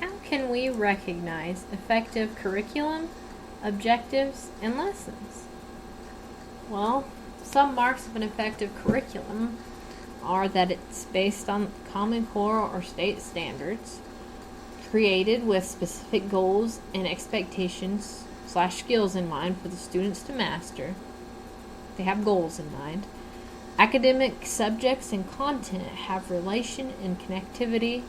how can we recognize effective curriculum, objectives, and lessons? Well, some marks of an effective curriculum are that it's based on Common Core or state standards, created with specific goals and expectations/skills in mind for the students to master. They have goals in mind. Academic subjects and content have relation and connectivity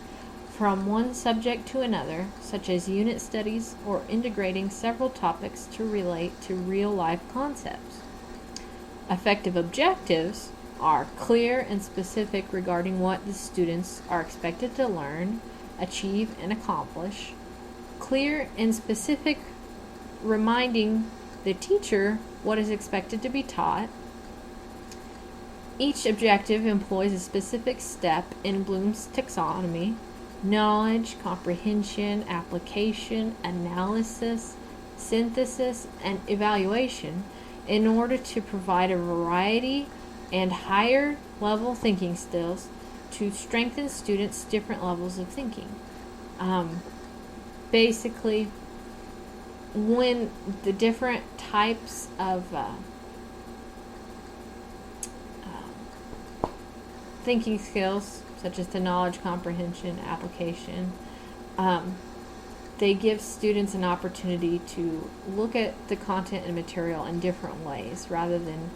from one subject to another, such as unit studies or integrating several topics to relate to real-life concepts. Effective objectives are clear and specific regarding what the students are expected to learn, achieve, and accomplish. Clear and specific, reminding the teacher what is expected to be taught. Each objective employs a specific step in Bloom's taxonomy: knowledge, comprehension, application, analysis, synthesis, and evaluation, in order to provide a variety and higher level thinking skills to strengthen students' different levels of thinking. Basically, when the different types of thinking skills, such as the knowledge, comprehension, application, they give students an opportunity to look at the content and material in different ways rather than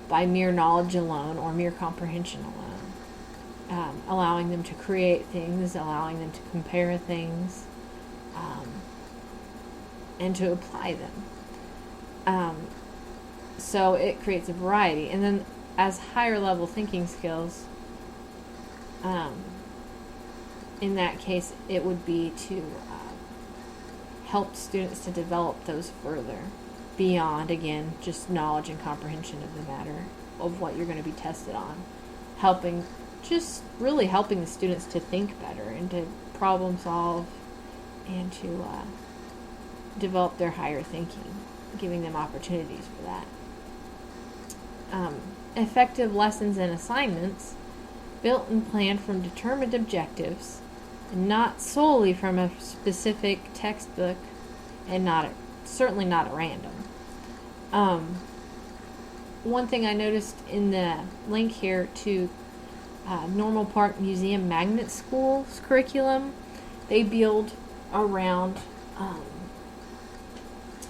by mere knowledge alone or mere comprehension alone, allowing them to create things, allowing them to compare things, and to apply them. So it creates a variety. And then as higher level thinking skills, in that case, it would be to help students to develop those further beyond, again, just knowledge and comprehension of the matter of what you're going to be tested on. Really helping the students to think better and to problem solve and to develop their higher thinking, giving them opportunities for that. Effective lessons and assignments, built and planned from determined objectives, and not solely from a specific textbook, and certainly not at random. One thing I noticed in the link here to Normal Park Museum Magnet School's curriculum, they build around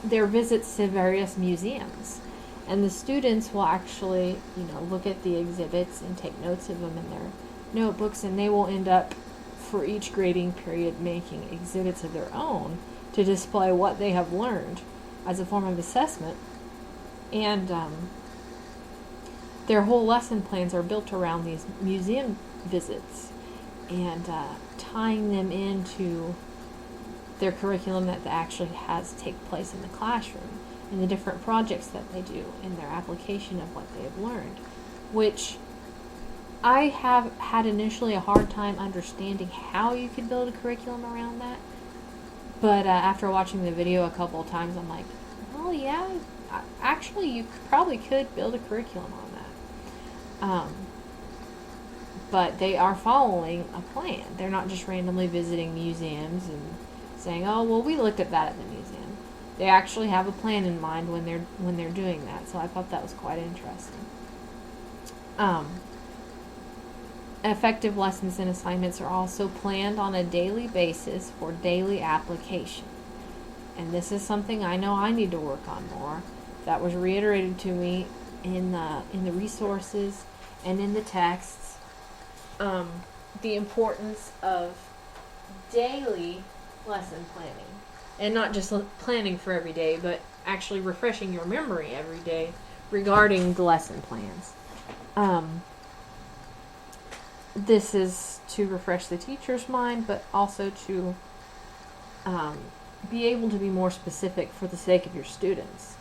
their visits to various museums. And the students will actually, look at the exhibits and take notes of them in their notebooks, and they will end up, for each grading period, making exhibits of their own to display what they have learned as a form of assessment. And their whole lesson plans are built around these museum visits and tying them into their curriculum that actually has take place in the classroom, and the different projects that they do in their application of what they have learned, which I have had initially a hard time understanding how you could build a curriculum around that. But after watching the video a couple of times, I'm like, well, yeah, actually you probably could build a curriculum on that. But they are following a plan. They're not just randomly visiting museums and saying, oh, well, we looked at that at the museum. They actually have a plan in mind when they're doing that. So I thought that was quite interesting. Effective lessons and assignments are also planned on a daily basis for daily application. And this is something I know I need to work on more. That was reiterated to me in the resources and in the texts. The importance of daily lesson planning. And not just planning for every day, but actually refreshing your memory every day regarding the lesson plans. This is to refresh the teacher's mind, but also to be able to be more specific for the sake of your students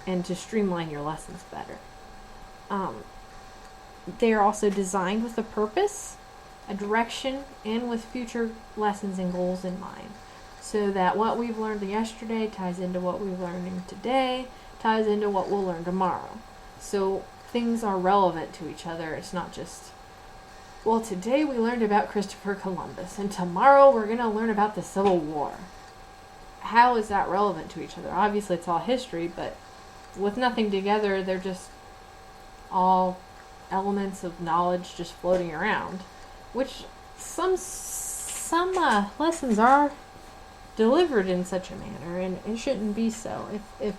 and to streamline your lessons better. They are also designed with a purpose, a direction, and with future lessons and goals in mind, so that what we've learned yesterday ties into what we're learning today, ties into what we'll learn tomorrow. So things are relevant to each other. It's not just well, today we learned about Christopher Columbus, and tomorrow we're going to learn about the Civil War. How is that relevant to each other? Obviously, it's all history, but with nothing together, they're just all elements of knowledge just floating around, which some lessons are delivered in such a manner, and it shouldn't be so. If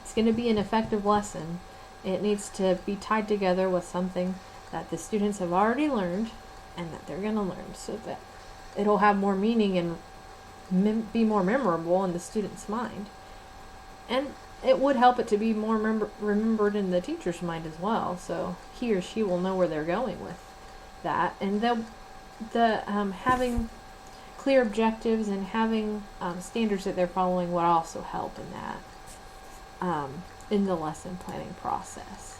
it's going to be an effective lesson, it needs to be tied together with something that the students have already learned and that they're going to learn, so that it'll have more meaning and be more memorable in the student's mind. And it would help it to be more remembered in the teacher's mind as well, so he or she will know where they're going with that. And having clear objectives and having standards that they're following would also help in that, in the lesson planning process.